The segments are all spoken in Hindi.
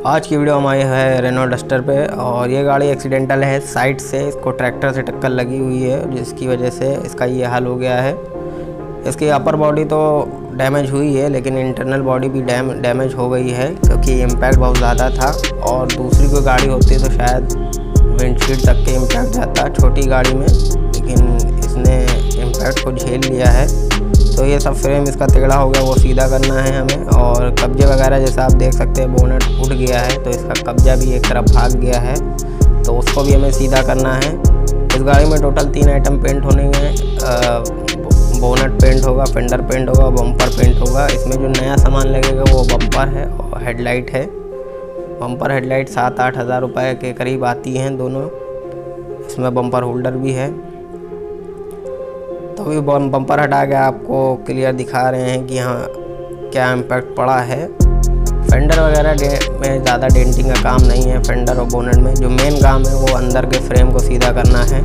आज की वीडियो हमारी है रेनॉल्ट डस्टर पे और ये गाड़ी एक्सीडेंटल है। साइड से इसको ट्रैक्टर से टक्कर लगी हुई है जिसकी वजह से इसका ये हाल हो गया है। इसकी अपर बॉडी तो डैमेज हुई है लेकिन इंटरनल बॉडी भी डैमेज हो गई है क्योंकि इम्पैक्ट बहुत ज़्यादा था और दूसरी कोई गाड़ी होती तो शायद विंडशील्ड तक के इम्पैक्ट जाता छोटी गाड़ी में, लेकिन इसने इम्पैक्ट को झेल लिया है। तो ये सब फ्रेम इसका टेढ़ा हो गया, वो सीधा करना है हमें। और कब्जे वगैरह जैसा आप देख सकते हैं बोनट उठ गया है तो इसका कब्जा भी एक तरफ भाग गया है, तो उसको भी हमें सीधा करना है। इस गाड़ी में टोटल 3 आइटम पेंट होने हैं। बोनट पेंट होगा, फेंडर पेंट होगा, बम्पर पेंट होगा। इसमें जो नया सामान लगेगा वो बम्पर है और हेडलाइट है। बम्पर हेडलाइट 7-8 हज़ार रुपये के करीब आती हैं दोनों। इसमें बम्पर होल्डर भी है। तो अभी बम्पर हटा के आपको क्लियर दिखा रहे हैं कि हाँ क्या इम्पैक्ट पड़ा है। फेंडर वगैरह में ज़्यादा डेंटिंग का काम नहीं है। फेंडर और बोनट में जो मेन काम है वो अंदर के फ्रेम को सीधा करना है।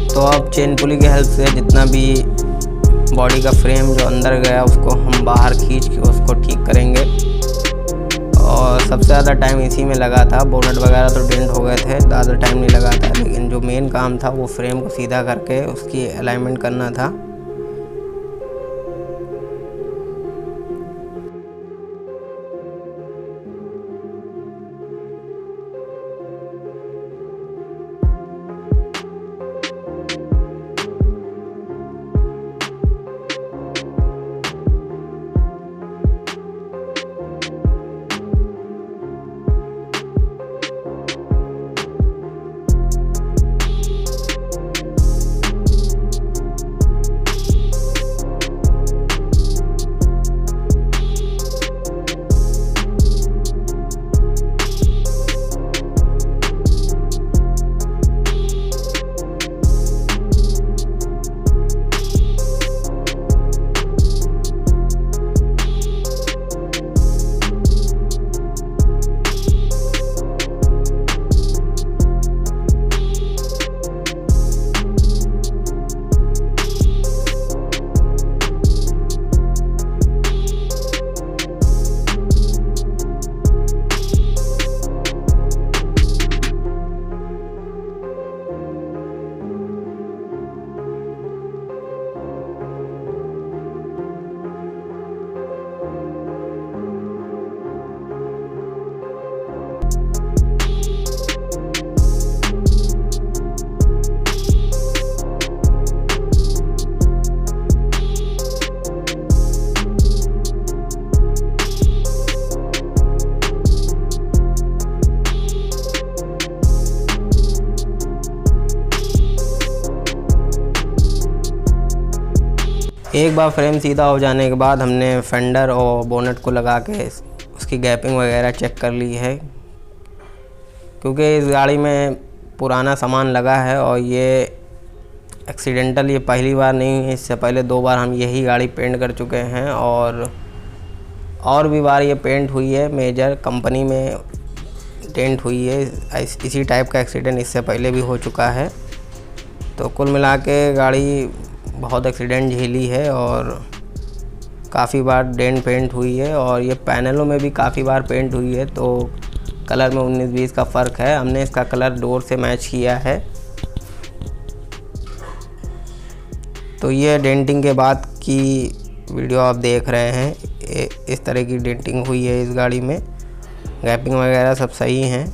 तो अब चेन पुली की हेल्प से जितना भी बॉडी का फ्रेम जो अंदर गया उसको हम बाहर खींच के उसको ठीक करेंगे। और सबसे ज़्यादा टाइम इसी में लगा था। बोनट वगैरह तो डेंट हो गए थे, ज़्यादा टाइम नहीं लगा था, लेकिन जो मेन काम था वो फ्रेम को सीधा करके उसकी अलाइनमेंट करना था। एक बार फ्रेम सीधा हो जाने के बाद हमने फेंडर और बोनट को लगा के उसकी गैपिंग वगैरह चेक कर ली है, क्योंकि इस गाड़ी में पुराना सामान लगा है और ये एक्सीडेंटल ये पहली बार नहीं है। इससे पहले 2 बार हम यही गाड़ी पेंट कर चुके हैं और भी बार ये पेंट हुई है। मेजर कंपनी में डेंट हुई है। इसी टाइप का एक्सीडेंट इससे पहले भी हो चुका है। तो कुल मिला के गाड़ी बहुत एक्सीडेंट झेली है और काफ़ी बार डेंट पेंट हुई है और ये पैनलों में भी काफ़ी बार पेंट हुई है। तो कलर में 19-20 का फ़र्क है। हमने इसका कलर डोर से मैच किया है। तो ये डेंटिंग के बाद की वीडियो आप देख रहे हैं। इस तरह की डेंटिंग हुई है इस गाड़ी में। गैपिंग वगैरह सब सही हैं।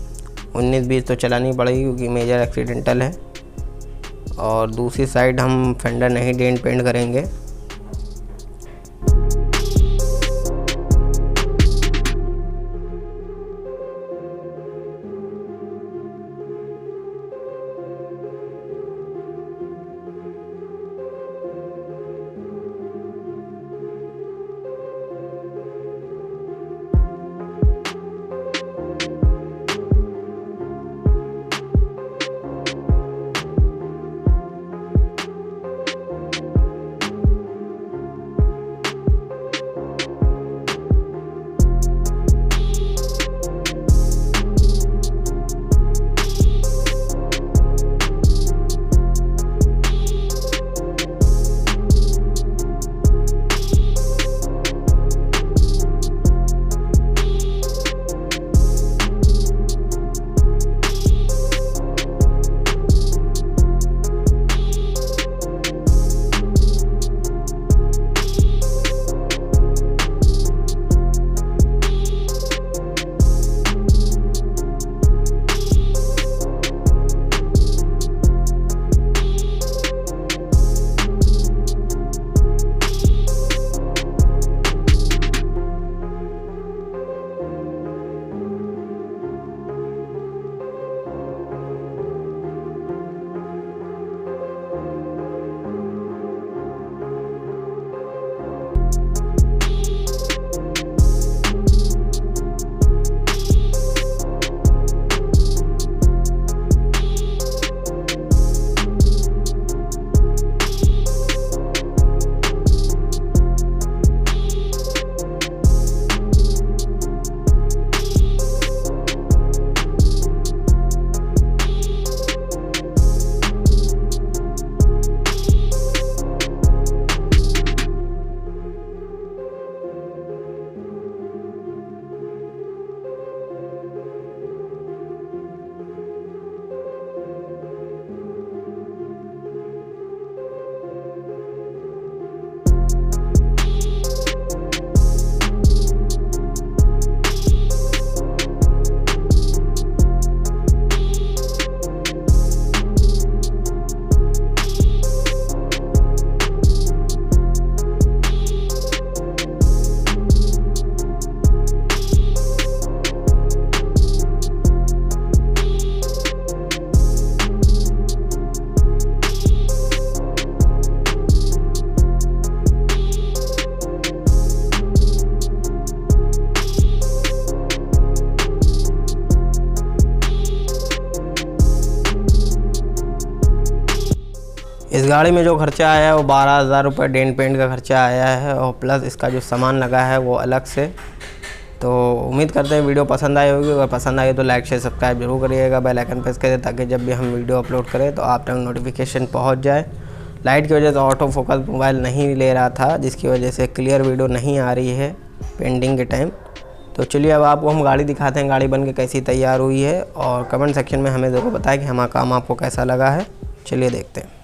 19-20 तो चलानी पड़ेगी क्योंकि मेजर एक्सीडेंटल है। और दूसरी साइड हम फेंडर नहीं डेंट पेंट करेंगे। इस गाड़ी में जो खर्चा आया है वो 12,000 रुपये डेंट पेंट का खर्चा आया है, और प्लस इसका जो सामान लगा है वो अलग से। तो उम्मीद करते हैं वीडियो पसंद आई होगी। अगर पसंद आई तो लाइक शेयर सब्सक्राइब जरूर करिएगा, बेल आइकन प्रेस करिए ताकि जब भी हम वीडियो अपलोड करें तो आप तक नोटिफिकेशन पहुंच जाए। लाइट की वजह से ऑटो फोकस मोबाइल नहीं ले रहा था, जिसकी वजह से क्लियर वीडियो नहीं आ रही है पेंटिंग के टाइम। तो चलिए अब आपको हम गाड़ी दिखाते हैं, गाड़ी बन के कैसी तैयार हुई है, और कमेंट सेक्शन में हमें ज़रूर बताएं कि हमारा काम आपको कैसा लगा है। चलिए देखते हैं।